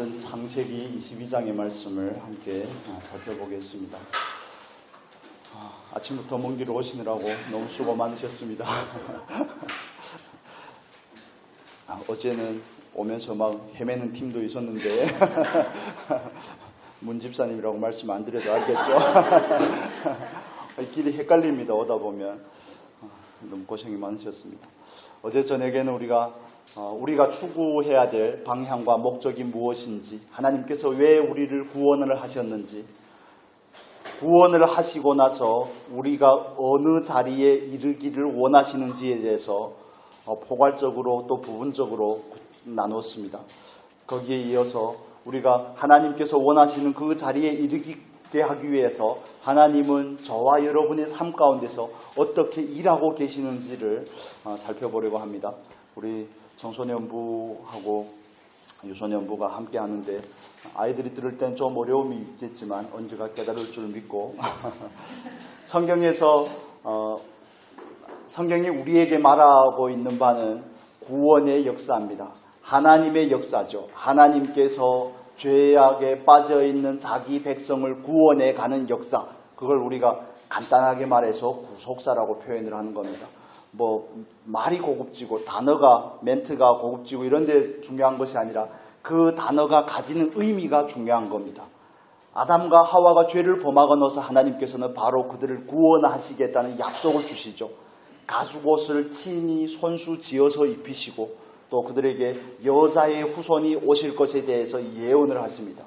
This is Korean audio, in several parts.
오늘은 창세기 22장의 말씀을 함께 살펴보겠습니다. 아침부터 먼 길 오시느라고 너무 수고 많으셨습니다. 어제는 오면서 막 헤매는 팀도 있었는데 문 집사님이라고 말씀 안 드려도 알겠죠? 길이 헷갈립니다. 오다 보면 너무 고생이 많으셨습니다. 어제 저녁에는 우리가 추구해야 될 방향과 목적이 무엇인지, 하나님께서 왜 우리를 구원을 하셨는지, 구원을 하시고 나서 우리가 어느 자리에 이르기를 원하시는지에 대해서 포괄적으로 또 부분적으로 나눴습니다. 거기에 이어서 우리가 하나님께서 원하시는 그 자리에 이르게 하기 위해서 하나님은 저와 여러분의 삶 가운데서 어떻게 일하고 계시는지를 살펴보려고 합니다. 우리 청소년부하고 유소년부가 함께 하는데 아이들이 들을 땐 좀 어려움이 있겠지만 언제가 깨달을 줄 믿고 성경이 우리에게 말하고 있는 바는 구원의 역사입니다. 하나님의 역사죠. 하나님께서 죄악에 빠져있는 자기 백성을 구원해 가는 역사, 그걸 우리가 간단하게 말해서 구속사라고 표현을 하는 겁니다. 말이 고급지고 멘트가 고급지고 이런 데 중요한 것이 아니라 그 단어가 가지는 의미가 중요한 겁니다. 아담과 하와가 죄를 범하고 나서 하나님께서는 바로 그들을 구원하시겠다는 약속을 주시죠. 가죽옷을 친히 손수 지어서 입히시고 또 그들에게 여자의 후손이 오실 것에 대해서 예언을 하십니다.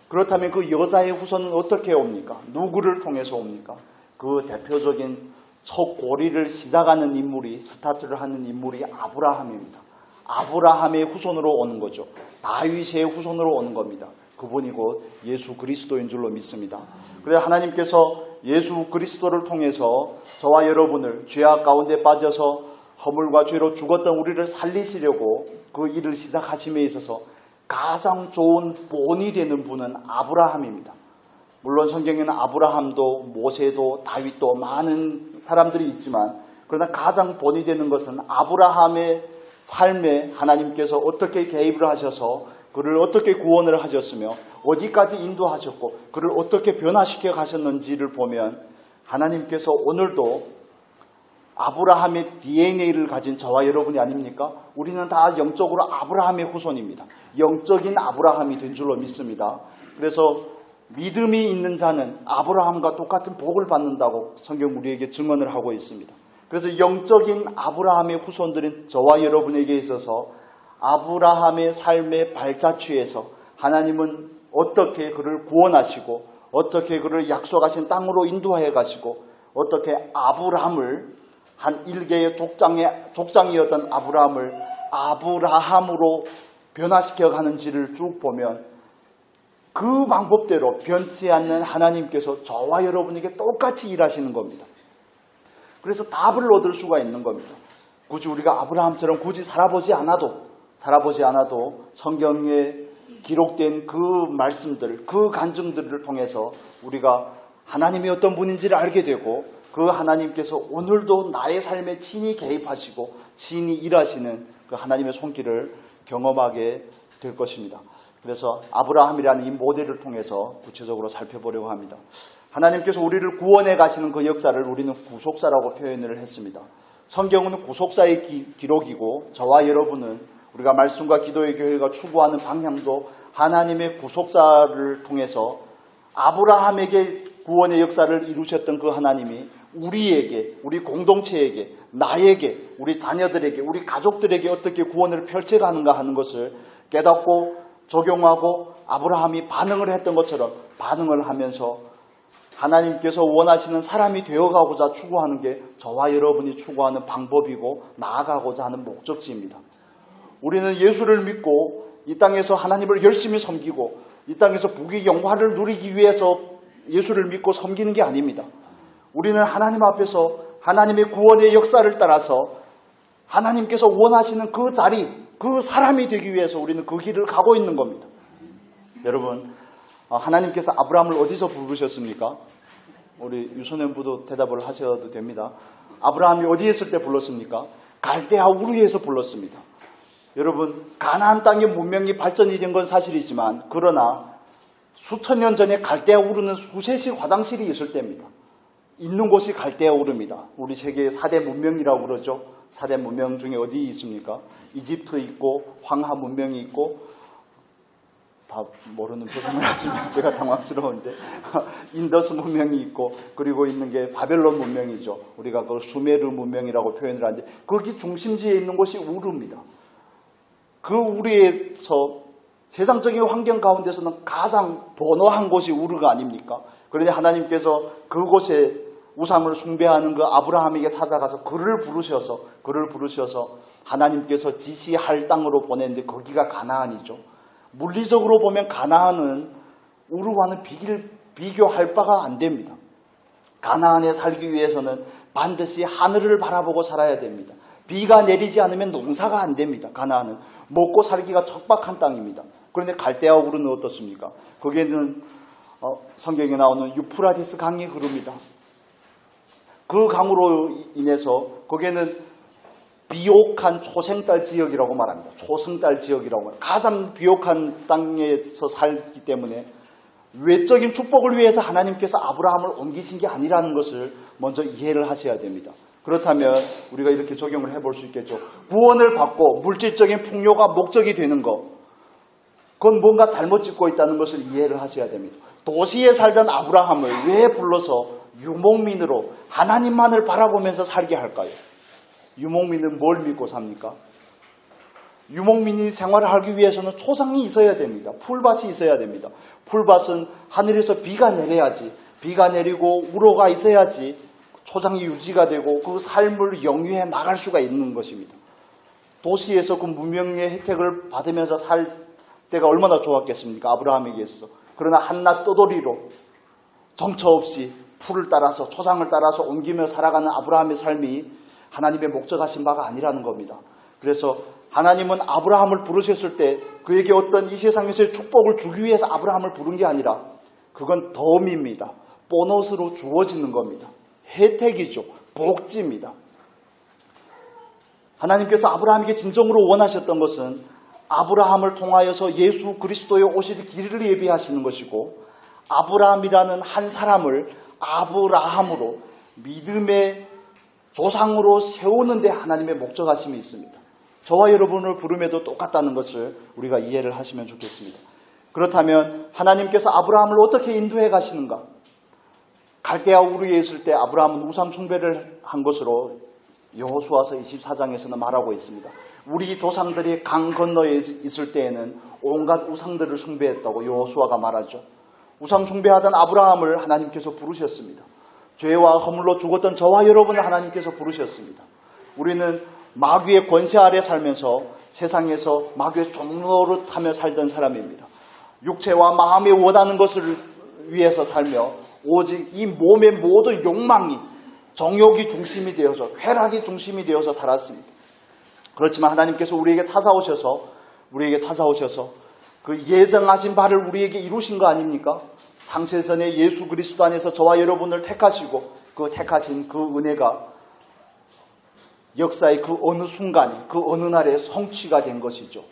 그렇다면 그 여자의 후손은 어떻게 옵니까? 누구를 통해서 옵니까? 그 대표적인 첫 고리를 시작하는 인물이, 스타트를 하는 인물이 아브라함입니다. 아브라함의 후손으로 오는 거죠. 다윗의 후손으로 오는 겁니다. 그분이 곧 예수 그리스도인 줄로 믿습니다. 그래서 하나님께서 예수 그리스도를 통해서 저와 여러분을 죄악 가운데 빠져서 허물과 죄로 죽었던 우리를 살리시려고 그 일을 시작하심에 있어서 가장 좋은 본이 되는 분은 아브라함입니다. 물론 성경에는 아브라함도 모세도 다윗도 많은 사람들이 있지만 그러나 가장 본이 되는 것은 아브라함의 삶에 하나님께서 어떻게 개입을 하셔서 그를 어떻게 구원을 하셨으며 어디까지 인도하셨고 그를 어떻게 변화시켜 가셨는지를 보면 하나님께서 오늘도 아브라함의 DNA를 가진 저와 여러분이 아닙니까? 우리는 다 영적으로 아브라함의 후손입니다. 영적인 아브라함이 된 줄로 믿습니다. 그래서 믿음이 있는 자는 아브라함과 똑같은 복을 받는다고 성경 우리에게 증언을 하고 있습니다. 그래서 영적인 아브라함의 후손들인 저와 여러분에게 있어서 아브라함의 삶의 발자취에서 하나님은 어떻게 그를 구원하시고 어떻게 그를 약속하신 땅으로 인도해 가시고 어떻게 아브라함을 한 일개의 족장이었던 아브라함을 아브라함으로 변화시켜 가는지를 쭉 보면 그 방법대로 변치 않는 하나님께서 저와 여러분에게 똑같이 일하시는 겁니다. 그래서 답을 얻을 수가 있는 겁니다. 굳이 우리가 아브라함처럼 굳이 살아보지 않아도 성경에 기록된 그 말씀들, 그 간증들을 통해서 우리가 하나님이 어떤 분인지를 알게 되고 그 하나님께서 오늘도 나의 삶에 친히 개입하시고 친히 일하시는 그 하나님의 손길을 경험하게 될 것입니다. 그래서 아브라함이라는 이 모델을 통해서 구체적으로 살펴보려고 합니다. 하나님께서 우리를 구원해 가시는 그 역사를 우리는 구속사라고 표현을 했습니다. 성경은 구속사의 기록이고 저와 여러분은 우리가 말씀과 기도의 교회가 추구하는 방향도 하나님의 구속사를 통해서 아브라함에게 구원의 역사를 이루셨던 그 하나님이 우리에게, 우리 공동체에게, 나에게, 우리 자녀들에게, 우리 가족들에게 어떻게 구원을 펼쳐가는가 하는 것을 깨닫고 적용하고 아브라함이 반응을 했던 것처럼 반응을 하면서 하나님께서 원하시는 사람이 되어가고자 추구하는 게 저와 여러분이 추구하는 방법이고 나아가고자 하는 목적지입니다. 우리는 예수를 믿고 이 땅에서 하나님을 열심히 섬기고 이 땅에서 부귀 영화를 누리기 위해서 예수를 믿고 섬기는 게 아닙니다. 우리는 하나님 앞에서 하나님의 구원의 역사를 따라서 하나님께서 원하시는 그 자리, 그 사람이 되기 위해서 우리는 그 길을 가고 있는 겁니다. 여러분, 하나님께서 아브라함을 어디서 부르셨습니까? 우리 유소년부도 대답을 하셔도 됩니다. 아브라함이 어디에 있을 때 불렀습니까? 갈대아 우르에서 불렀습니다. 여러분, 가나안 땅의 문명이 발전이 된 건 사실이지만 그러나 수천 년 전에 갈대아 우르는 수세식 화장실이 있을 때입니다. 있는 곳이 갈대아 우르입니다. 우리 세계의 4대 문명이라고 그러죠. 4대 문명 중에 어디 있습니까? 이집트 있고 황하 문명이 있고 다 모르는 표정을 하시면 제가 당황스러운데 인더스 문명이 있고 그리고 있는 게 바벨론 문명이죠. 우리가 그걸 수메르 문명이라고 표현을 하는데 거기 중심지에 있는 곳이 우르입니다. 그 우르에서 세상적인 환경 가운데서는 가장 번화한 곳이 우르가 아닙니까? 그런데 하나님께서 그곳에 우상을 숭배하는 그 아브라함에게 찾아가서 그를 부르셔서 하나님께서 지시할 땅으로 보냈는데 거기가 가나안이죠. 물리적으로 보면 가나안은 우르와는 비교할 바가 안 됩니다. 가나안에 살기 위해서는 반드시 하늘을 바라보고 살아야 됩니다. 비가 내리지 않으면 농사가 안 됩니다. 가나안은 먹고 살기가 척박한 땅입니다. 그런데 갈대아 우르는 어떻습니까? 거기에는 성경에 나오는 유프라디스 강이 흐릅니다. 그 강으로 인해서 거기에는 비옥한 초생딸 지역이라고 말합니다. 초승달 지역이라고 말합니다. 가장 비옥한 땅에서 살기 때문에 외적인 축복을 위해서 하나님께서 아브라함을 옮기신 게 아니라는 것을 먼저 이해를 하셔야 됩니다. 그렇다면 우리가 이렇게 적용을 해볼 수 있겠죠. 구원을 받고 물질적인 풍요가 목적이 되는 것, 그건 뭔가 잘못 짓고 있다는 것을 이해를 하셔야 됩니다. 도시에 살던 아브라함을 왜 불러서 유목민으로 하나님만을 바라보면서 살게 할까요? 유목민은 뭘 믿고 삽니까? 유목민이 생활을 하기 위해서는 초상이 있어야 됩니다. 풀밭이 있어야 됩니다. 풀밭은 하늘에서 비가 내려야지, 비가 내리고 우로가 있어야지 초장이 유지가 되고 그 삶을 영위해 나갈 수가 있는 것입니다. 도시에서 그 문명의 혜택을 받으면서 살 때가 얼마나 좋았겠습니까? 아브라함에게 있어서. 그러나 한낱 떠돌이로 정처 없이 풀을 따라서 초장을 따라서 옮기며 살아가는 아브라함의 삶이 하나님의 목적하신 바가 아니라는 겁니다. 그래서 하나님은 아브라함을 부르셨을 때 그에게 어떤 이 세상에서의 축복을 주기 위해서 아브라함을 부른 게 아니라 그건 덤입니다. 보너스로 주어지는 겁니다. 혜택이죠. 복지입니다. 하나님께서 아브라함에게 진정으로 원하셨던 것은 아브라함을 통하여서 예수 그리스도의 오실 길을 예비하시는 것이고 아브라함이라는 한 사람을 아브라함으로 믿음의 조상으로 세우는 데 하나님의 목적하심이 있습니다. 저와 여러분을 부름에도 똑같다는 것을 우리가 이해를 하시면 좋겠습니다. 그렇다면 하나님께서 아브라함을 어떻게 인도해 가시는가? 갈대아 우르에 있을 때 아브라함은 우상 숭배를 한 것으로 여호수아서 24장에서는 말하고 있습니다. 우리 조상들이 강 건너에 있을 때에는 온갖 우상들을 숭배했다고 여호수아가 말하죠. 우상 숭배하던 아브라함을 하나님께서 부르셨습니다. 죄와 허물로 죽었던 저와 여러분을 하나님께서 부르셨습니다. 우리는 마귀의 권세 아래 살면서 세상에서 마귀의 종노릇하며 살던 사람입니다. 육체와 마음이 원하는 것을 위해서 살며 오직 이 몸의 모든 욕망이 정욕이 중심이 되어서 쾌락이 중심이 되어서 살았습니다. 그렇지만 하나님께서 우리에게 찾아오셔서 그 예정하신 바를 우리에게 이루신 거 아닙니까? 창세전에 예수 그리스도 안에서 저와 여러분을 택하시고 그 택하신 그 은혜가 역사의 그 어느 순간에 그 어느 날에 성취가 된 것이죠.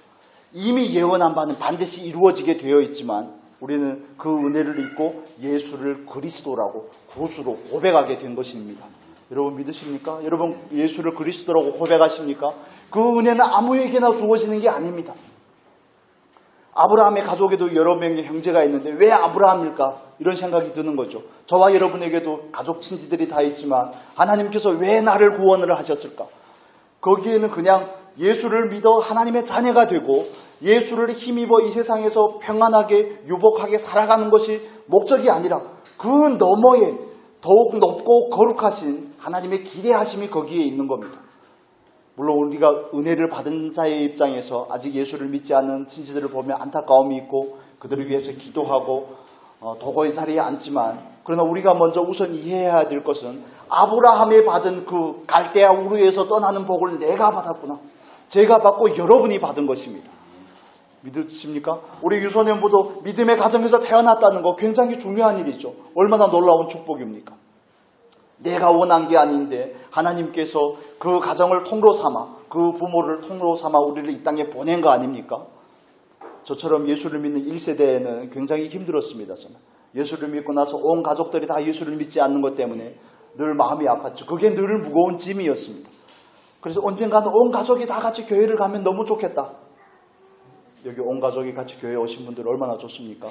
이미 예언한 바는 반드시 이루어지게 되어 있지만 우리는 그 은혜를 잊고 예수를 그리스도라고 구주로 고백하게 된 것입니다. 여러분 믿으십니까? 여러분 예수를 그리스도라고 고백하십니까? 그 은혜는 아무에게나 주어지는 게 아닙니다. 아브라함의 가족에도 여러 명의 형제가 있는데 왜 아브라함일까? 이런 생각이 드는 거죠. 저와 여러분에게도 가족 친지들이 다 있지만 하나님께서 왜 나를 구원을 하셨을까? 거기에는 그냥 예수를 믿어 하나님의 자녀가 되고 예수를 힘입어 이 세상에서 평안하게 유복하게 살아가는 것이 목적이 아니라 그 너머에 더욱 높고 거룩하신 하나님의 기대하심이 거기에 있는 겁니다. 물론 우리가 은혜를 받은 자의 입장에서 아직 예수를 믿지 않는 친지들을 보면 안타까움이 있고 그들을 위해서 기도하고 도고의 자리에 앉지만 그러나 우리가 먼저 우선 이해해야 될 것은 아브라함이 받은 그 갈대아 우르에서 떠나는 복을 내가 받았구나. 제가 받고 여러분이 받은 것입니다. 믿으십니까? 우리 유소년부도 믿음의 가정에서 태어났다는 거 굉장히 중요한 일이죠. 얼마나 놀라운 축복입니까? 내가 원한 게 아닌데 하나님께서 그 가정을 통로 삼아 그 부모를 통로 삼아 우리를 이 땅에 보낸 거 아닙니까? 저처럼 예수를 믿는 1세대에는 굉장히 힘들었습니다. 저는 예수를 믿고 나서 온 가족들이 다 예수를 믿지 않는 것 때문에 늘 마음이 아팠죠. 그게 늘 무거운 짐이었습니다. 그래서 언젠가는 온 가족이 다 같이 교회를 가면 너무 좋겠다. 여기 온 가족이 같이 교회에 오신 분들 얼마나 좋습니까?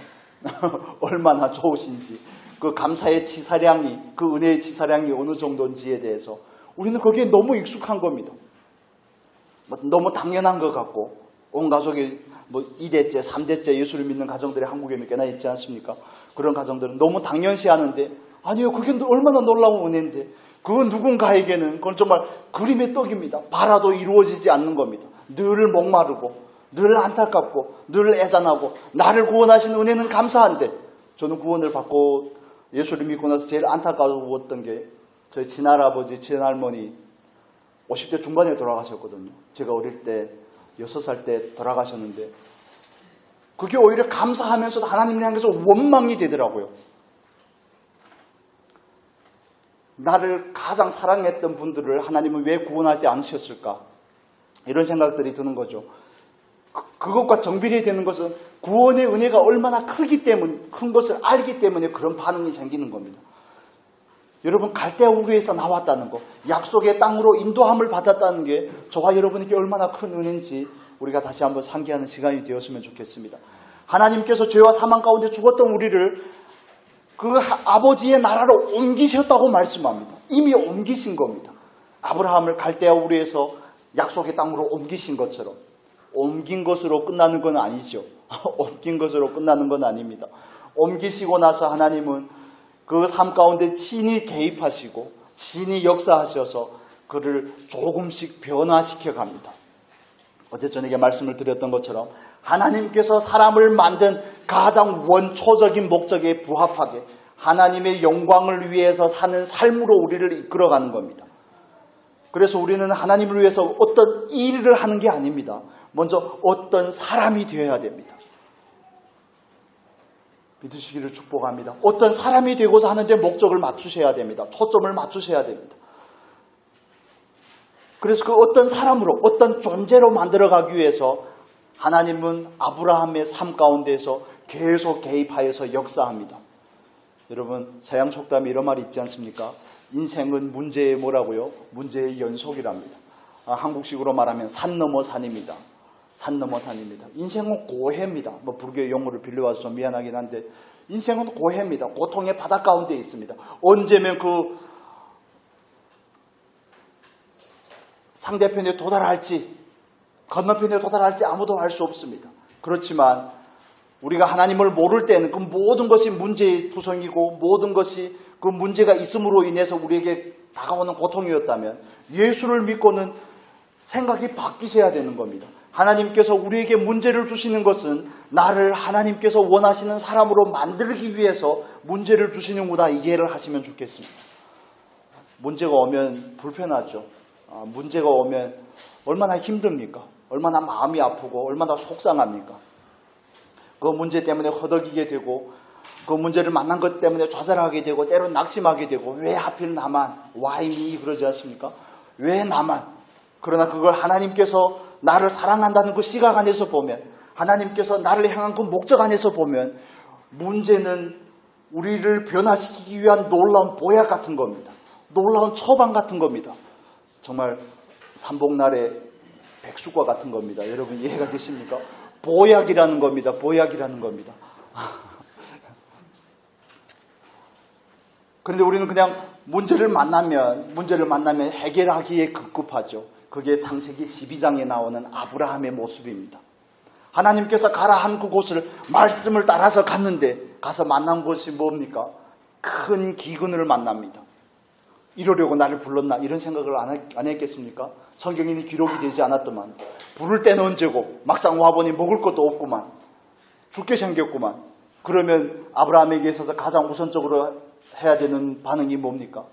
얼마나 좋으신지, 그 감사의 치사량이, 그 은혜의 치사량이 어느 정도인지에 대해서 우리는 거기에 너무 익숙한 겁니다. 너무 당연한 것 같고, 온 가족이 2대째, 3대째 예수를 믿는 가정들이 한국에 몇 개나 있지 않습니까? 그런 가정들은 너무 당연시 하는데, 아니요, 그게 얼마나 놀라운 은혜인데, 그 누군가에게는 그건 정말 그림의 떡입니다. 바라도 이루어지지 않는 겁니다. 늘 목마르고, 늘 안타깝고, 늘 애잔하고, 나를 구원하신 은혜는 감사한데, 저는 구원을 받고 예수를 믿고 나서 제일 안타까웠던 게 저희 친할아버지, 친할머니 50대 중반에 돌아가셨거든요. 제가 어릴 때 6살 때 돌아가셨는데 그게 오히려 감사하면서도 하나님을 향해서 원망이 되더라고요. 나를 가장 사랑했던 분들을 하나님은 왜 구원하지 않으셨을까? 이런 생각들이 드는 거죠. 그것과 정비례 되는 것은 구원의 은혜가 얼마나 큰 것을 알기 때문에 그런 반응이 생기는 겁니다. 여러분, 갈대아 우르에서 나왔다는 것, 약속의 땅으로 인도함을 받았다는 게 저와 여러분에게 얼마나 큰 은혜인지 우리가 다시 한번 상기하는 시간이 되었으면 좋겠습니다. 하나님께서 죄와 사망 가운데 죽었던 우리를 그 아버지의 나라로 옮기셨다고 말씀합니다. 이미 옮기신 겁니다. 아브라함을 갈대아 우르에서 약속의 땅으로 옮기신 것처럼. 옮긴 것으로 끝나는 건 아니죠. 옮긴 것으로 끝나는 건 아닙니다. 옮기시고 나서 하나님은 그 삶 가운데 친히 개입하시고 친히 역사하셔서 그를 조금씩 변화시켜 갑니다. 어제 저녁에 말씀을 드렸던 것처럼 하나님께서 사람을 만든 가장 원초적인 목적에 부합하게 하나님의 영광을 위해서 사는 삶으로 우리를 이끌어가는 겁니다. 그래서 우리는 하나님을 위해서 어떤 일을 하는 게 아닙니다. 먼저 어떤 사람이 되어야 됩니다. 믿으시기를 축복합니다. 어떤 사람이 되고자 하는데 목적을 맞추셔야 됩니다. 초점을 맞추셔야 됩니다. 그래서 그 어떤 사람으로, 어떤 존재로 만들어가기 위해서 하나님은 아브라함의 삶 가운데에서 계속 개입하여서 역사합니다. 여러분, 서양 속담에 이런 말이 있지 않습니까? 인생은 문제의 뭐라고요? 문제의 연속이랍니다. 한국식으로 말하면 산 넘어 산입니다. 산 넘어 산입니다. 인생은 고해입니다. 불교의 용어를 빌려와서 좀 미안하긴 한데 인생은 고해입니다. 고통의 바다 가운데 있습니다. 언제면 그 상대편에 도달할지 건너편에 도달할지 아무도 알 수 없습니다. 그렇지만 우리가 하나님을 모를 때는 그 모든 것이 문제의 구성이고 모든 것이 그 문제가 있음으로 인해서 우리에게 다가오는 고통이었다면 예수를 믿고는 생각이 바뀌셔야 되는 겁니다. 하나님께서 우리에게 문제를 주시는 것은 나를 하나님께서 원하시는 사람으로 만들기 위해서 문제를 주시는구나, 이해를 하시면 좋겠습니다. 문제가 오면 불편하죠. 문제가 오면 얼마나 힘듭니까? 얼마나 마음이 아프고 얼마나 속상합니까? 그 문제 때문에 허덕이게 되고 그 문제를 만난 것 때문에 좌절하게 되고 때로는 낙심하게 되고 왜 하필 나만? Why me? 그러지 않습니까? 왜 나만? 그러나 그걸 하나님께서 나를 사랑한다는 그 시각 안에서 보면, 하나님께서 나를 향한 그 목적 안에서 보면 문제는 우리를 변화시키기 위한 놀라운 보약 같은 겁니다. 놀라운 처방 같은 겁니다. 정말 삼복날의 백숙과 같은 겁니다. 여러분 이해가 되십니까? 보약이라는 겁니다. 보약이라는 겁니다. 그런데 우리는 그냥 문제를 만나면 해결하기에 급급하죠. 그게 창세기 12장에 나오는 아브라함의 모습입니다. 하나님께서 가라 한 그곳을 말씀을 따라서 갔는데 가서 만난 곳이 뭡니까? 큰 기근을 만납니다. 이러려고 나를 불렀나? 이런 생각을 안 했겠습니까? 성경에는 기록이 되지 않았더만 부를 때는 언제고 막상 와보니 먹을 것도 없구만. 죽게 생겼구만. 그러면 아브라함에게 있어서 가장 우선적으로 해야 되는 반응이 뭡니까?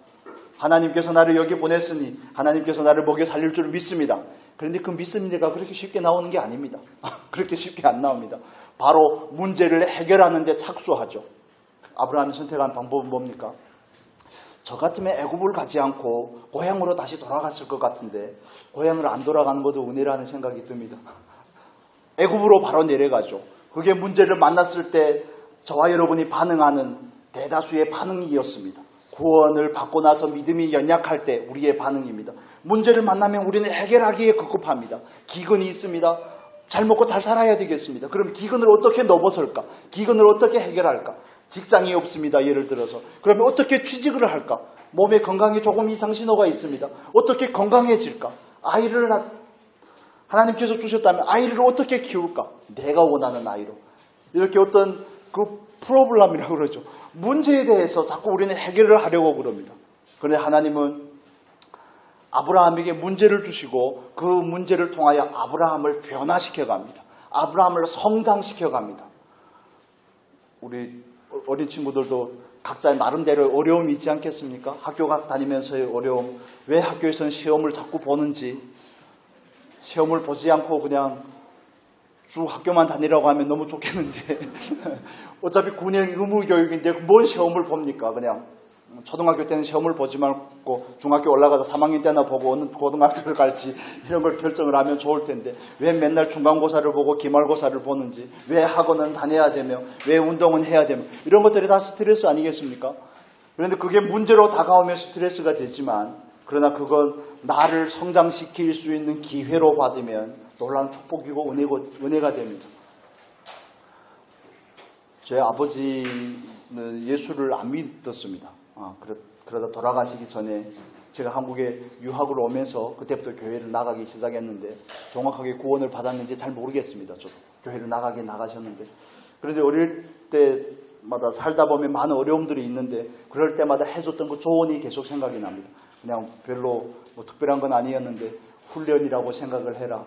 하나님께서 나를 여기 보냈으니 하나님께서 나를 먹여 살릴 줄 믿습니다. 그런데 그 믿습니다가 그렇게 쉽게 나오는 게 아닙니다. 그렇게 쉽게 안 나옵니다. 바로 문제를 해결하는 데 착수하죠. 아브라함이 선택한 방법은 뭡니까? 저 같으면 애굽을 가지 않고 고향으로 다시 돌아갔을 것 같은데 고향으로 안 돌아가는 것도 은혜라는 생각이 듭니다. 애굽으로 바로 내려가죠. 그게 문제를 만났을 때 저와 여러분이 반응하는 대다수의 반응이었습니다. 구원을 받고 나서 믿음이 연약할 때 우리의 반응입니다. 문제를 만나면 우리는 해결하기에 급급합니다. 기근이 있습니다. 잘 먹고 잘 살아야 되겠습니다. 그럼 기근을 어떻게 넘어설까? 기근을 어떻게 해결할까? 직장이 없습니다. 예를 들어서. 그러면 어떻게 취직을 할까? 몸에 건강에 조금 이상 신호가 있습니다. 어떻게 건강해질까? 아이를 하나님께서 주셨다면 아이를 어떻게 키울까? 내가 원하는 아이로. 이렇게 어떤 그 프로블럼이라고 그러죠. 문제에 대해서 자꾸 우리는 해결을 하려고 그럽니다. 그런데 하나님은 아브라함에게 문제를 주시고 그 문제를 통하여 아브라함을 변화시켜 갑니다. 아브라함을 성장시켜 갑니다. 우리 어린 친구들도 각자의 나름대로 어려움이 있지 않겠습니까? 학교 다니면서의 어려움, 왜 학교에서는 시험을 자꾸 보는지, 시험을 보지 않고 그냥 쭉 학교만 다니라고 하면 너무 좋겠는데 어차피 9년 의무교육인데 뭔 시험을 봅니까? 그냥 초등학교 때는 시험을 보지 말고 중학교 올라가서 3학년 때나 보고 어느 고등학교를 갈지 이런 걸 결정을 하면 좋을 텐데 왜 맨날 중간고사를 보고 기말고사를 보는지, 왜 학원은 다녀야 되며 왜 운동은 해야 되며 이런 것들이 다 스트레스 아니겠습니까? 그런데 그게 문제로 다가오면 스트레스가 되지만 그러나 그건 나를 성장시킬 수 있는 기회로 받으면 놀라운 축복이고 은혜가 됩니다. 저희 아버지는 예수를 안 믿었습니다. 그러다 돌아가시기 전에 제가 한국에 유학을 오면서 그때부터 교회를 나가기 시작했는데 정확하게 구원을 받았는지 잘 모르겠습니다. 저도 교회를 나가셨는데 그런데 어릴 때마다 살다 보면 많은 어려움들이 있는데 그럴 때마다 해줬던 그 조언이 계속 생각이 납니다. 그냥 별로 뭐 특별한 건 아니었는데 훈련이라고 생각을 해라.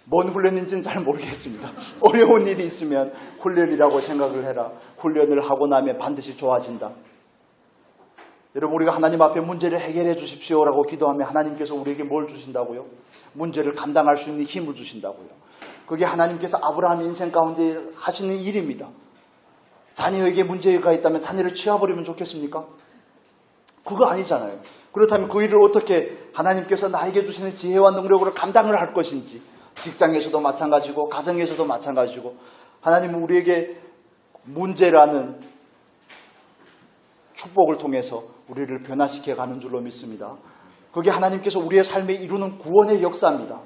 뭔 훈련인지는 잘 모르겠습니다. 어려운 일이 있으면 훈련이라고 생각을 해라. 훈련을 하고 나면 반드시 좋아진다. 여러분, 우리가 하나님 앞에 문제를 해결해 주십시오라고 기도하면 하나님께서 우리에게 뭘 주신다고요? 문제를 감당할 수 있는 힘을 주신다고요. 그게 하나님께서 아브라함 인생 가운데 하시는 일입니다. 자녀에게 문제가 있다면 자녀를 치워버리면 좋겠습니까? 그거 아니잖아요. 그렇다면 그 일을 어떻게 하나님께서 나에게 주시는 지혜와 능력으로 감당을 할 것인지, 직장에서도 마찬가지고 가정에서도 마찬가지고 하나님은 우리에게 문제라는 축복을 통해서 우리를 변화시켜 가는 줄로 믿습니다. 그게 하나님께서 우리의 삶에 이루는 구원의 역사입니다.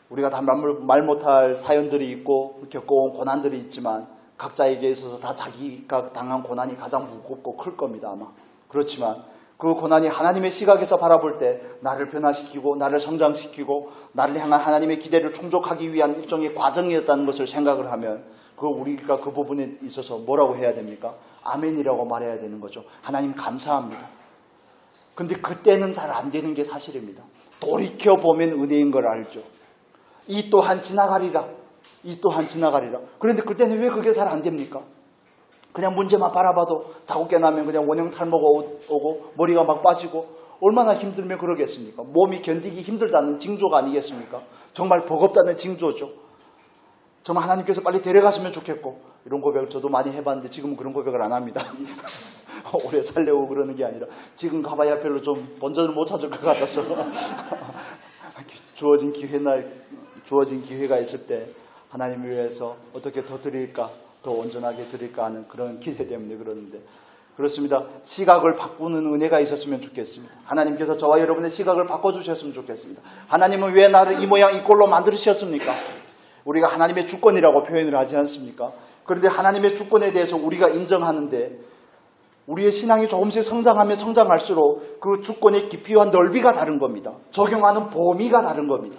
우리가 다 말 못할 사연들이 있고 겪어온 고난들이 있지만 각자에게 있어서 다 자기가 당한 고난이 가장 무겁고 클 겁니다. 아마. 그렇지만 그 고난이 하나님의 시각에서 바라볼 때 나를 변화시키고 나를 성장시키고 나를 향한 하나님의 기대를 충족하기 위한 일종의 과정이었다는 것을 생각을 하면 우리가 그 부분에 있어서 뭐라고 해야 됩니까? 아멘이라고 말해야 되는 거죠. 하나님 감사합니다. 근데 그때는 잘 안 되는 게 사실입니다. 돌이켜보면 은혜인 걸 알죠. 이 또한 지나가리라. 이 또한 지나가리라. 그런데 그때는 왜 그게 잘 안 됩니까? 그냥 문제만 바라봐도 자꾸 깨나면 그냥 원형 탈모가 오고 머리가 막 빠지고 얼마나 힘들면 그러겠습니까? 몸이 견디기 힘들다는 징조가 아니겠습니까? 정말 버겁다는 징조죠. 정말 하나님께서 빨리 데려갔으면 좋겠고 이런 고백을 저도 많이 해봤는데 지금은 그런 고백을 안 합니다. 오래 살려고 그러는 게 아니라 지금 가봐야 별로 좀 본전을 못 찾을 것 같아서 주어진 기회가 있을 때 하나님을 위해서 어떻게 더 드릴까, 더 온전하게 드릴까 하는 그런 기대 때문에 그러는데 그렇습니다. 시각을 바꾸는 은혜가 있었으면 좋겠습니다. 하나님께서 저와 여러분의 시각을 바꿔주셨으면 좋겠습니다. 하나님은 왜 나를 이 모양 이 꼴로 만드셨습니까? 우리가 하나님의 주권이라고 표현을 하지 않습니까? 그런데 하나님의 주권에 대해서 우리가 인정하는데 우리의 신앙이 조금씩 성장하면 성장할수록 그 주권의 깊이와 넓이가 다른 겁니다. 적용하는 범위가 다른 겁니다.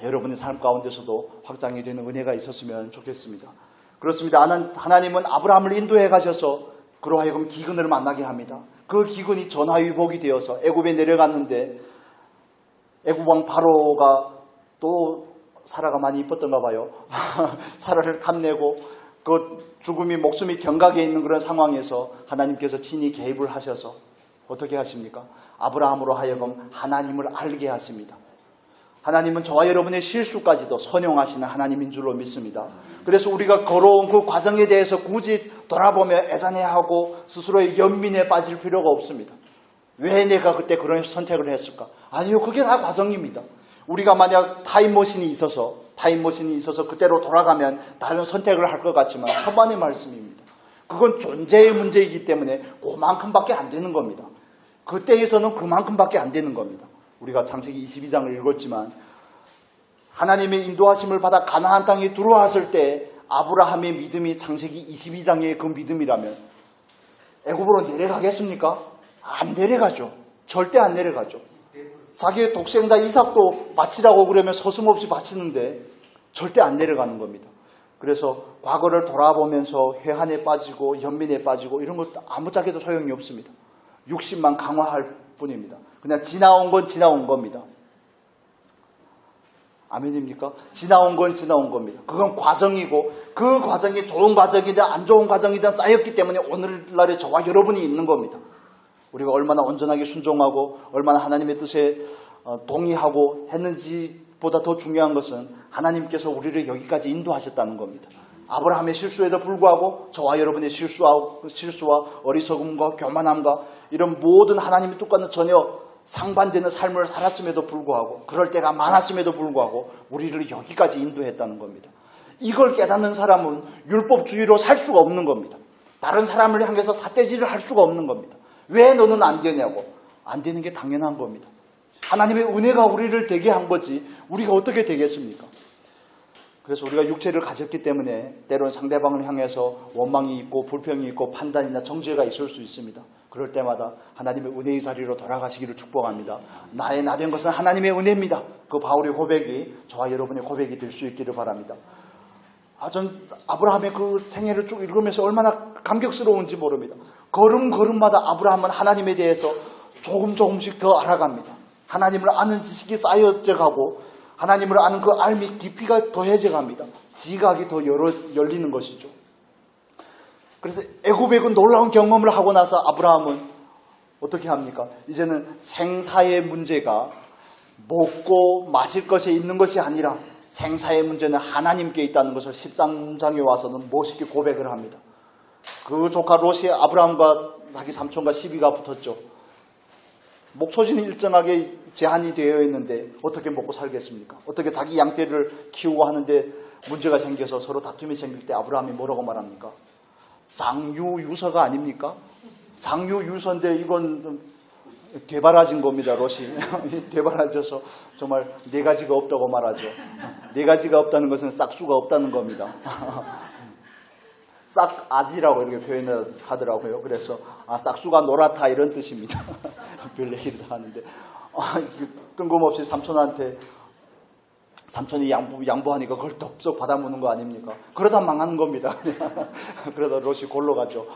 여러분의 삶 가운데서도 확장이 되는 은혜가 있었으면 좋겠습니다. 그렇습니다. 하나님은 아브라함을 인도해 가셔서 그로 하여금 기근을 만나게 합니다. 그 기근이 전화위복이 되어서 애굽에 내려갔는데 애굽 왕 바로가 또 사라가 많이 이뻤던가 봐요. 사라를 탐내고 그 죽음이 목숨이 경각에 있는 그런 상황에서 하나님께서 친히 개입을 하셔서 어떻게 하십니까? 아브라함으로 하여금 하나님을 알게 하십니다. 하나님은 저와 여러분의 실수까지도 선용하시는 하나님인 줄로 믿습니다. 그래서 우리가 걸어온 그 과정에 대해서 굳이 돌아보며 애잔해하고 스스로의 연민에 빠질 필요가 없습니다. 왜 내가 그때 그런 선택을 했을까? 아니요, 그게 다 과정입니다. 우리가 만약 타임머신이 있어서 그때로 돌아가면 다른 선택을 할 것 같지만 천만의 말씀입니다. 그건 존재의 문제이기 때문에 그만큼밖에 안 되는 겁니다. 그때에서는 그만큼밖에 안 되는 겁니다. 우리가 창세기 22장을 읽었지만 하나님의 인도하심을 받아 가나안 땅에 들어왔을 때 아브라함의 믿음이 창세기 22장의 그 믿음이라면 애굽으로 내려가겠습니까? 안 내려가죠. 절대 안 내려가죠. 자기의 독생자 이삭도 바치라고 그러면 서슴없이 바치는데 절대 안 내려가는 겁니다. 그래서 과거를 돌아보면서 회한에 빠지고 연민에 빠지고 이런 것도 아무짝에도 소용이 없습니다. 육신만 강화할 뿐입니다. 그냥 지나온 건 지나온 겁니다. 아멘입니까? 지나온 건 지나온 겁니다. 그건 과정이고 그 과정이 좋은 과정이든 안 좋은 과정이든 쌓였기 때문에 오늘날의 저와 여러분이 있는 겁니다. 우리가 얼마나 온전하게 순종하고 얼마나 하나님의 뜻에 동의하고 했는지보다 더 중요한 것은 하나님께서 우리를 여기까지 인도하셨다는 겁니다. 아브라함의 실수에도 불구하고 저와 여러분의 실수와 어리석음과 교만함과 이런 모든 하나님의 뜻과는 전혀 상반되는 삶을 살았음에도 불구하고 그럴 때가 많았음에도 불구하고 우리를 여기까지 인도했다는 겁니다. 이걸 깨닫는 사람은 율법주의로 살 수가 없는 겁니다. 다른 사람을 향해서 삿대질을 할 수가 없는 겁니다. 왜 너는 안 되냐고. 안 되는 게 당연한 겁니다. 하나님의 은혜가 우리를 되게 한 거지 우리가 어떻게 되겠습니까? 그래서 우리가 육체를 가졌기 때문에 때로는 상대방을 향해서 원망이 있고 불평이 있고 판단이나 정죄가 있을 수 있습니다. 그럴 때마다 하나님의 은혜의 자리로 돌아가시기를 축복합니다. 나의 나 된 것은 하나님의 은혜입니다. 그 바울의 고백이 저와 여러분의 고백이 될 수 있기를 바랍니다. 전 아브라함의 그 생애를 쭉 읽으면서 얼마나 감격스러운지 모릅니다. 걸음걸음마다 아브라함은 하나님에 대해서 조금씩 더 알아갑니다. 하나님을 아는 지식이 쌓여져 가고 하나님을 아는 그 알미 깊이가 더해져 갑니다. 지각이 더 열리는 것이죠. 그래서 애굽의 그 놀라운 경험을 하고 나서 아브라함은 어떻게 합니까? 이제는 생사의 문제가 먹고 마실 것에 있는 것이 아니라 생사의 문제는 하나님께 있다는 것을 13장에 와서는 멋있게 고백을 합니다. 그 조카 롯이 아브라함과 자기 삼촌과 시비가 붙었죠. 목초지는 일정하게 제한이 되어 있는데 어떻게 먹고 살겠습니까? 어떻게 자기 양떼를 키우고 하는데 문제가 생겨서 서로 다툼이 생길 때 아브라함이 뭐라고 말합니까? 장유유서가 아닙니까? 장유유서인데 이건 되바라진 겁니다. 롯이 되바라져서 정말 네 가지가 없다고 말하죠. 네 가지가 없다는 것은 싹수가 없다는 겁니다. 싹아지라고 이렇게 표현을 하더라고요. 그래서 싹수가 노랗다 이런 뜻입니다. 별 얘기를 하는데 뜬금없이 삼촌이 양보하니까 그걸 덥석 받아무는 거 아닙니까? 그러다 망하는 겁니다. 그러다 롯이 골로 가죠.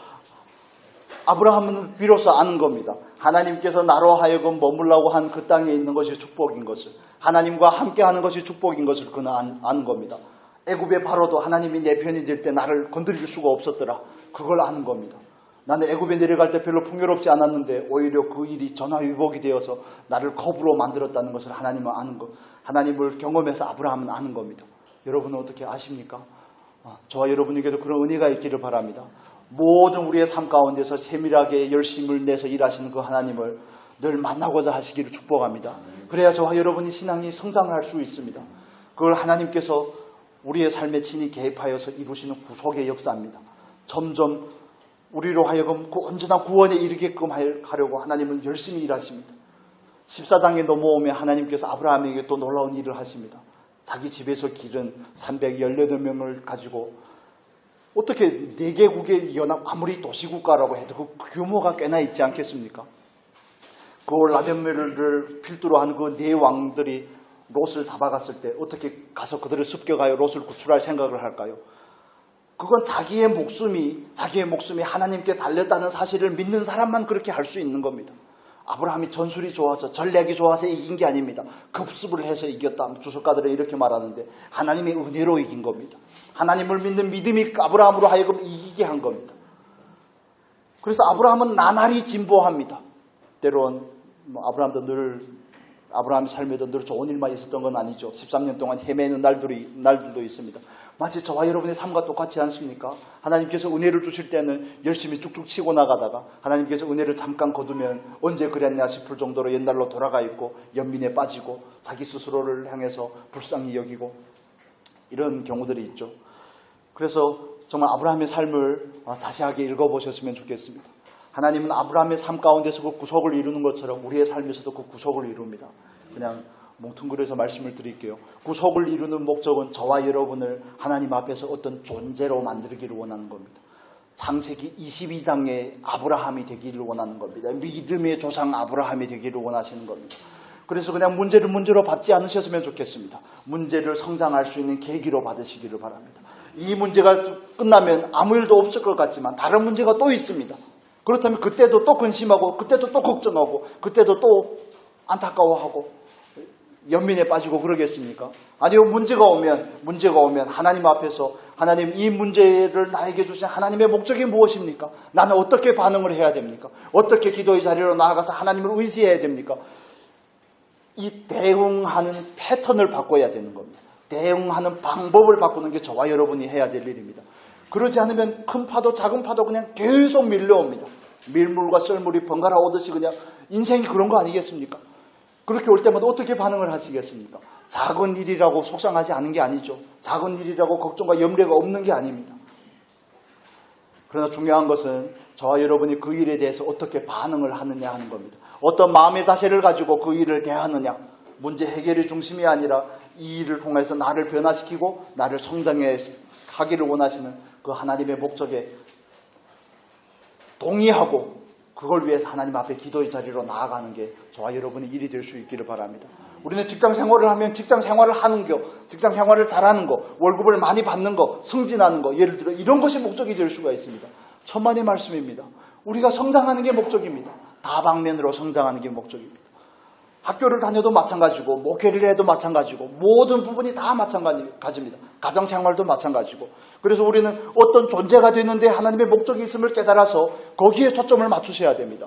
아브라함은 비로소 아는 겁니다. 하나님께서 나로 하여금 머물라고 한 그 땅에 있는 것이 축복인 것을, 하나님과 함께하는 것이 축복인 것을 그는 아는 겁니다. 애굽의 바로도 하나님이 내 편이 될 때 나를 건드릴 수가 없었더라. 그걸 아는 겁니다. 나는 애굽에 내려갈 때 별로 풍요롭지 않았는데 오히려 그 일이 전화위복이 되어서 나를 겁으로 만들었다는 것을 하나님은 아는 것, 하나님을 경험해서 아브라함은 아는 겁니다. 여러분은 어떻게 아십니까? 저와 여러분에게도 그런 은혜가 있기를 바랍니다. 모든 우리의 삶 가운데서 세밀하게 열심을 내서 일하시는 그 하나님을 늘 만나고자 하시기를 축복합니다. 그래야 저와 여러분이 신앙이 성장할 수 있습니다. 그걸 하나님께서 우리의 삶에 친히 개입하여서 이루시는 구속의 역사입니다. 점점 우리로 하여금 그 온전한 구원에 이르게끔 하려고 하나님은 열심히 일하십니다. 14장에 넘어오면 하나님께서 아브라함에게 또 놀라운 일을 하십니다. 자기 집에서 기른 318명을 가지고 어떻게 4개국의 연합 아무리 도시국가라고 해도 그 규모가 꽤나 있지 않겠습니까? 그 라덴메를 필두로 한 그 4왕들이 롯을 잡아갔을 때 어떻게 가서 그들을 습격하여 롯을 구출할 생각을 할까요? 그건 자기의 목숨이 하나님께 달렸다는 사실을 믿는 사람만 그렇게 할 수 있는 겁니다. 아브라함이 전술이 좋아서 전략이 좋아서 이긴 게 아닙니다. 급습을 해서 이겼다. 주석가들은 이렇게 말하는데 하나님의 은혜로 이긴 겁니다. 하나님을 믿는 믿음이 아브라함으로 하여금 이기게 한 겁니다. 그래서 아브라함은 나날이 진보합니다. 때론 아브라함 삶에도 늘 좋은 일만 있었던 건 아니죠. 13년 동안 헤매는 날들도 있습니다. 마치 저와 여러분의 삶과 똑같지 않습니까? 하나님께서 은혜를 주실 때는 열심히 쭉쭉 치고 나가다가 하나님께서 은혜를 잠깐 거두면 언제 그랬냐 싶을 정도로 옛날로 돌아가 있고 연민에 빠지고 자기 스스로를 향해서 불쌍히 여기고 이런 경우들이 있죠. 그래서 정말 아브라함의 삶을 자세하게 읽어보셨으면 좋겠습니다. 하나님은 아브라함의 삶 가운데서 그 구속을 이루는 것처럼 우리의 삶에서도 그 구속을 이룹니다. 그냥 뭉뚱그려서 말씀을 드릴게요. 구속을 이루는 목적은 저와 여러분을 하나님 앞에서 어떤 존재로 만들기를 원하는 겁니다. 창세기 22장의 아브라함이 되기를 원하는 겁니다. 믿음의 조상 아브라함이 되기를 원하시는 겁니다. 그래서 그냥 문제를 문제로 받지 않으셨으면 좋겠습니다. 문제를 성장할 수 있는 계기로 받으시기를 바랍니다. 이 문제가 끝나면 아무 일도 없을 것 같지만 다른 문제가 또 있습니다. 그렇다면 그때도 또 근심하고 그때도 또 걱정하고 그때도 또 안타까워하고 연민에 빠지고 그러겠습니까? 아니요, 문제가 오면 하나님 앞에서 하나님 이 문제를 나에게 주신 하나님의 목적이 무엇입니까? 나는 어떻게 반응을 해야 됩니까? 어떻게 기도의 자리로 나아가서 하나님을 의지해야 됩니까? 이 대응하는 패턴을 바꿔야 되는 겁니다. 대응하는 방법을 바꾸는 게 저와 여러분이 해야 될 일입니다. 그러지 않으면 큰 파도 작은 파도 그냥 계속 밀려옵니다. 밀물과 썰물이 번갈아 오듯이 그냥 인생이 그런 거 아니겠습니까? 그렇게 올 때마다 어떻게 반응을 하시겠습니까? 작은 일이라고 속상하지 않은 게 아니죠. 작은 일이라고 걱정과 염려가 없는 게 아닙니다. 그러나 중요한 것은 저와 여러분이 그 일에 대해서 어떻게 반응을 하느냐 하는 겁니다. 어떤 마음의 자세를 가지고 그 일을 대하느냐. 문제 해결의 중심이 아니라 이 일을 통해서 나를 변화시키고 나를 성장해 하기를 원하시는 그 하나님의 목적에 동의하고 그걸 위해서 하나님 앞에 기도의 자리로 나아가는 게 저와 여러분의 일이 될 수 있기를 바랍니다. 우리는 직장 생활을 하면 직장 생활을 하는 거, 직장 생활을 잘하는 거, 월급을 많이 받는 거, 승진하는 거, 예를 들어 이런 것이 목적이 될 수가 있습니다. 천만의 말씀입니다. 우리가 성장하는 게 목적입니다. 다방면으로 성장하는 게 목적입니다. 학교를 다녀도 마찬가지고 목회를 해도 마찬가지고 모든 부분이 다 마찬가지입니다. 가정생활도 마찬가지고 그래서 우리는 어떤 존재가 되는데 하나님의 목적이 있음을 깨달아서 거기에 초점을 맞추셔야 됩니다.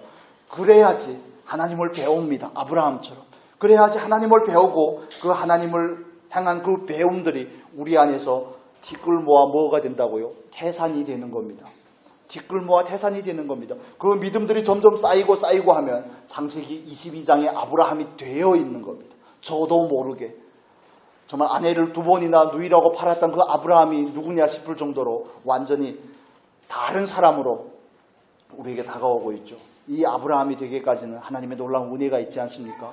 그래야지 하나님을 배웁니다. 아브라함처럼. 그래야지 하나님을 배우고 그 하나님을 향한 그 배움들이 우리 안에서 티끌 모아 뭐가 된다고요? 태산이 되는 겁니다. 티끌 모아 태산이 되는 겁니다. 그 믿음들이 점점 쌓이고 하면 창세기 22장에 아브라함이 되어 있는 겁니다. 저도 모르게. 정말 아내를 2번이나 누이라고 팔았던 그 아브라함이 누구냐 싶을 정도로 완전히 다른 사람으로 우리에게 다가오고 있죠. 이 아브라함이 되기까지는 하나님의 놀라운 은혜가 있지 않습니까?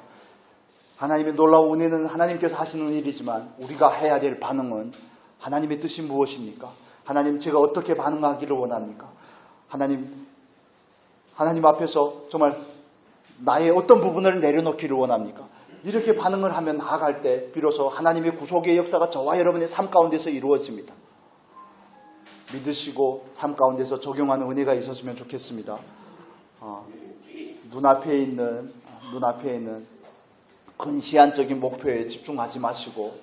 하나님의 놀라운 은혜는 하나님께서 하시는 일이지만 우리가 해야 될 반응은 하나님의 뜻이 무엇입니까? 하나님 제가 어떻게 반응하기를 원합니까? 하나님 앞에서 정말 나의 어떤 부분을 내려놓기를 원합니까? 이렇게 반응을 하면 나아갈 때 비로소 하나님의 구속의 역사가 저와 여러분의 삶 가운데서 이루어집니다. 믿으시고 삶 가운데서 적용하는 은혜가 있었으면 좋겠습니다. 눈앞에 있는 근시안적인 목표에 집중하지 마시고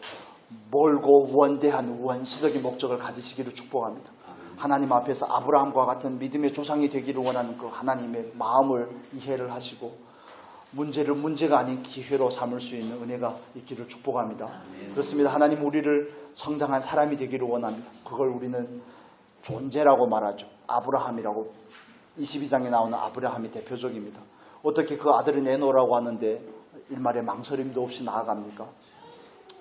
멀고 원대한 원시적인 목적을 가지시기를 축복합니다. 하나님 앞에서 아브라함과 같은 믿음의 조상이 되기를 원하는 그 하나님의 마음을 이해를 하시고 문제를 문제가 아닌 기회로 삼을 수 있는 은혜가 있기를 축복합니다. 그렇습니다. 하나님 우리를 성장한 사람이 되기를 원합니다. 그걸 우리는 존재라고 말하죠. 아브라함이라고 22장에 나오는 아브라함이 대표적입니다. 어떻게 그 아들을 내놓으라고 하는데 일말의 망설임도 없이 나아갑니까?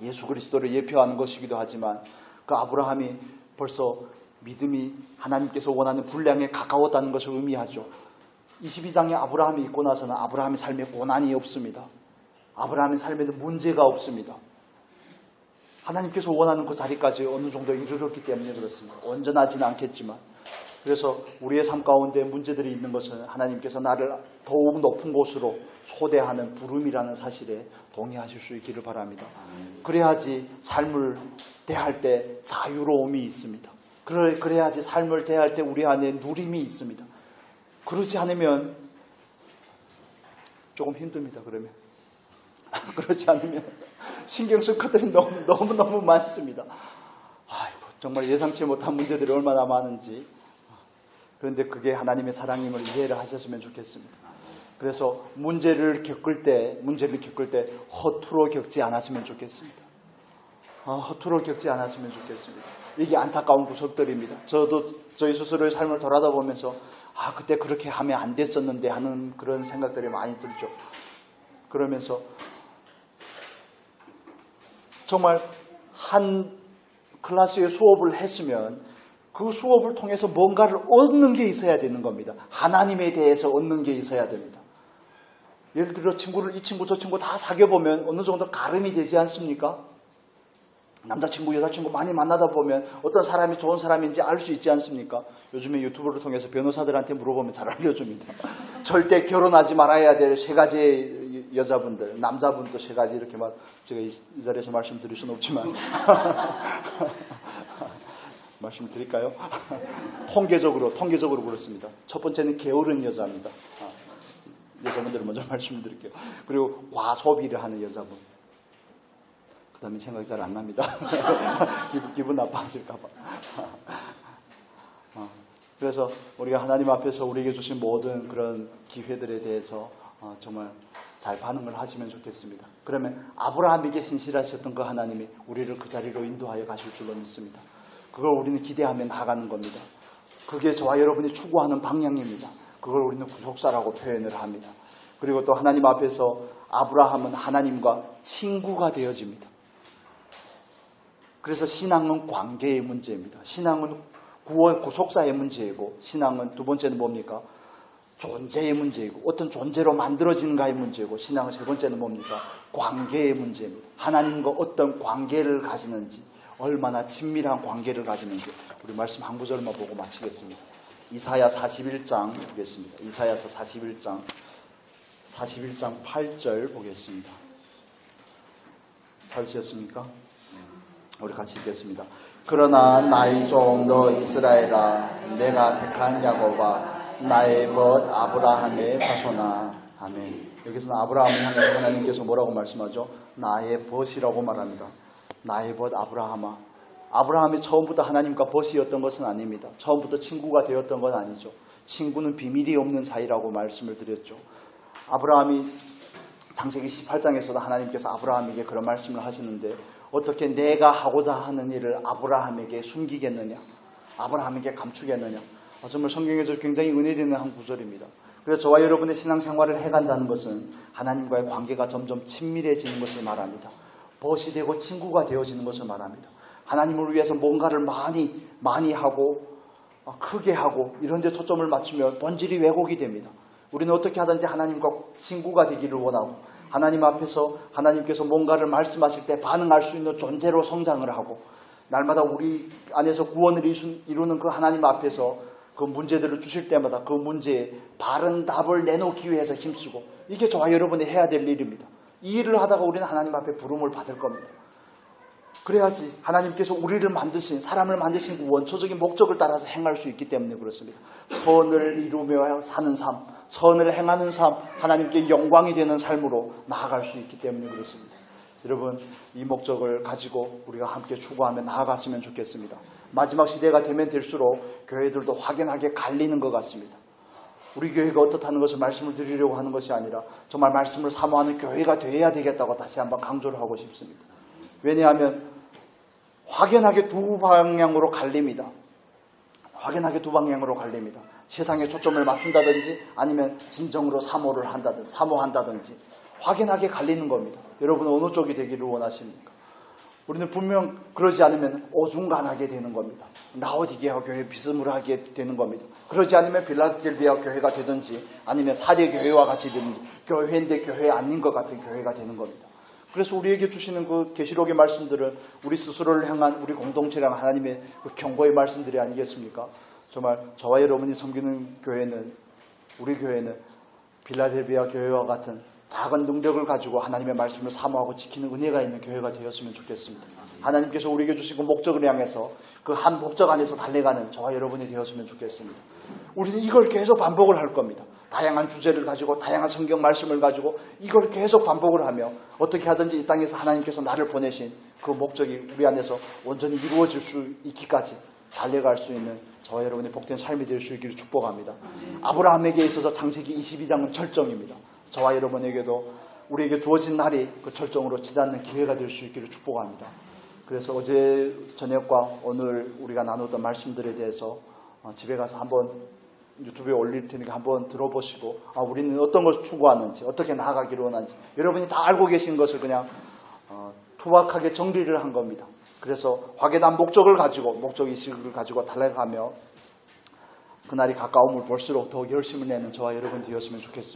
예수 그리스도를 예표하는 것이기도 하지만 그 아브라함이 벌써 믿음이 하나님께서 원하는 분량에 가까웠다는 것을 의미하죠. 22장에 아브라함이 있고 나서는 아브라함의 삶에 고난이 없습니다. 아브라함의 삶에는 문제가 없습니다. 하나님께서 원하는 그 자리까지 어느 정도 이르렀기 때문에 그렇습니다. 온전하지는 않겠지만 그래서 우리의 삶 가운데 문제들이 있는 것은 하나님께서 나를 더욱 높은 곳으로 초대하는 부름이라는 사실에 동의하실 수 있기를 바랍니다. 그래야지 삶을 대할 때 자유로움이 있습니다. 그래야지 삶을 대할 때 우리 안에 누림이 있습니다. 그러지 않으면 조금 힘듭니다. 그러면 그러지 않으면 신경 쓸 것들이 너무 많습니다. 아이고, 정말 예상치 못한 문제들이 얼마나 많은지. 그런데 그게 하나님의 사랑임을 이해를 하셨으면 좋겠습니다. 그래서 문제를 겪을 때 허투루 겪지 않았으면 좋겠습니다. 허투루 겪지 않았으면 좋겠습니다. 이게 안타까운 구석들입니다. 저도 저희 스스로의 삶을 돌아다보면서 그때 그렇게 하면 안 됐었는데 하는 그런 생각들이 많이 들죠. 그러면서 정말 한 클래스의 수업을 했으면 그 수업을 통해서 뭔가를 얻는 게 있어야 되는 겁니다. 하나님에 대해서 얻는 게 있어야 됩니다. 예를 들어 이 친구 저 친구 다 사귀어보면 어느 정도 가름이 되지 않습니까? 남자친구 여자친구 많이 만나다 보면 어떤 사람이 좋은 사람인지 알 수 있지 않습니까? 요즘에 유튜브를 통해서 변호사들한테 물어보면 잘 알려줍니다. 절대 결혼하지 말아야 될 세 가지의 여자분들, 남자분도 세 가지 이렇게 막 제가 이 자리에서 말씀드릴 수는 없지만 말씀드릴까요? 통계적으로 그렇습니다. 첫 번째는 게으른 여자입니다. 여자분들은 먼저 말씀드릴게요. 그리고 과소비를 하는 여자분. 그 다음에 생각이 잘 안 납니다. 기분 나빠질까봐. 그래서 우리가 하나님 앞에서 우리에게 주신 모든 그런 기회들에 대해서 정말 잘 반응을 하시면 좋겠습니다. 그러면 아브라함에게 신실하셨던 그 하나님이 우리를 그 자리로 인도하여 가실 줄로 믿습니다. 그걸 우리는 기대하며 나가는 겁니다. 그게 저와 여러분이 추구하는 방향입니다. 그걸 우리는 구속사라고 표현을 합니다. 그리고 또 하나님 앞에서 아브라함은 하나님과 친구가 되어집니다. 그래서 신앙은 관계의 문제입니다. 신앙은 구원, 구속사의 문제이고, 신앙은 두 번째는 뭡니까? 존재의 문제이고, 어떤 존재로 만들어지는가의 문제이고, 신앙은 세 번째는 뭡니까? 관계의 문제입니다. 하나님과 어떤 관계를 가지는지, 얼마나 친밀한 관계를 가지는지, 우리 말씀 한 구절만 보고 마치겠습니다. 이사야 41장 보겠습니다. 이사야서 41장 8절 보겠습니다. 찾으셨습니까? 우리 같이 읽겠습니다. 그러나 나의 종 너 이스라엘아, 내가 택한 야곱아, 나의 벗 아브라함의 자손아. 아멘. 여기서는 아브라함을 향해서 하나님께서 뭐라고 말씀하죠? 나의 벗이라고 말합니다. 나의 벗 아브라함아. 아브라함이 처음부터 하나님과 벗이었던 것은 아닙니다. 처음부터 친구가 되었던 건 아니죠. 친구는 비밀이 없는 사이라고 말씀을 드렸죠. 아브라함이 창세기 18장에서도 하나님께서 아브라함에게 그런 말씀을 하시는데, 어떻게 내가 하고자 하는 일을 아브라함에게 숨기겠느냐, 아브라함에게 감추겠느냐. 정말 성경에서 굉장히 은혜되는 한 구절입니다. 그래서 저와 여러분의 신앙생활을 해간다는 것은 하나님과의 관계가 점점 친밀해지는 것을 말합니다. 벗이 되고 친구가 되어지는 것을 말합니다. 하나님을 위해서 뭔가를 많이 하고 크게 하고 이런 데 초점을 맞추면 본질이 왜곡이 됩니다. 우리는 어떻게 하든지 하나님과 친구가 되기를 원하고, 하나님 앞에서 하나님께서 뭔가를 말씀하실 때 반응할 수 있는 존재로 성장을 하고, 날마다 우리 안에서 구원을 이루는 그 하나님 앞에서 그 문제들을 주실 때마다 그 문제에 바른 답을 내놓기 위해서 힘쓰고, 이게 저와 여러분이 해야 될 일입니다. 이 일을 하다가 우리는 하나님 앞에 부름을 받을 겁니다. 그래야지 하나님께서 우리를 만드신, 사람을 만드신 그 원초적인 목적을 따라서 행할 수 있기 때문에 그렇습니다. 선을 이루며 사는 삶, 선을 행하는 삶, 하나님께 영광이 되는 삶으로 나아갈 수 있기 때문에 그렇습니다. 여러분, 이 목적을 가지고 우리가 함께 추구하며 나아갔으면 좋겠습니다. 마지막 시대가 되면 될수록 교회들도 확연하게 갈리는 것 같습니다. 우리 교회가 어떻다는 것을 말씀을 드리려고 하는 것이 아니라 정말 말씀을 사모하는 교회가 되어야 되겠다고 다시 한번 강조를 하고 싶습니다. 왜냐하면 확연하게 두 방향으로 갈립니다. 확연하게 두 방향으로 갈립니다. 세상에 초점을 맞춘다든지 아니면 진정으로 사모한다든지 확연하게 갈리는 겁니다. 여러분은 어느 쪽이 되기를 원하십니까? 우리는 분명 그러지 않으면 어중간하게 되는 겁니다. 라오디게아 교회 비스무리하게 되는 겁니다. 그러지 않으면 빌라델비아 교회가 되든지 아니면 사례교회와 같이 되든지, 교회인데 교회 아닌 것 같은 교회가 되는 겁니다. 그래서 우리에게 주시는 그 계시록의 말씀들은 우리 스스로를 향한, 우리 공동체를 향한 하나님의 그 경고의 말씀들이 아니겠습니까? 정말 저와 여러분이 섬기는 교회는, 우리 교회는 빌라델비아 교회와 같은 작은 능력을 가지고 하나님의 말씀을 사모하고 지키는 은혜가 있는 교회가 되었으면 좋겠습니다. 하나님께서 우리에게 주시고 목적을 향해서 그 한 목적 안에서 달려가는 저와 여러분이 되었으면 좋겠습니다. 우리는 이걸 계속 반복을 할 겁니다. 다양한 주제를 가지고, 다양한 성경 말씀을 가지고 이걸 계속 반복을 하며 어떻게 하든지 이 땅에서 하나님께서 나를 보내신 그 목적이 우리 안에서 온전히 이루어질 수 있기까지 달려갈 수 있는 저와 여러분의 복된 삶이 될 수 있기를 축복합니다. 아브라함에게 있어서 창세기 22장은 절정입니다. 저와 여러분에게도 우리에게 주어진 날이 그 절정으로 치닫는 기회가 될 수 있기를 축복합니다. 그래서 어제 저녁과 오늘 우리가 나누던 말씀들에 대해서 집에 가서 한번 유튜브에 올릴 테니까 한번 들어보시고 우리는 어떤 것을 추구하는지 어떻게 나아가기로 원하는지 여러분이 다 알고 계신 것을 그냥 투박하게 정리를 한 겁니다. 그래서 확연한 목적의식을 가지고 달려가며 그날이 가까움을 볼수록 더욱 열심을 내는 저와 여러분 되었으면 좋겠습니다.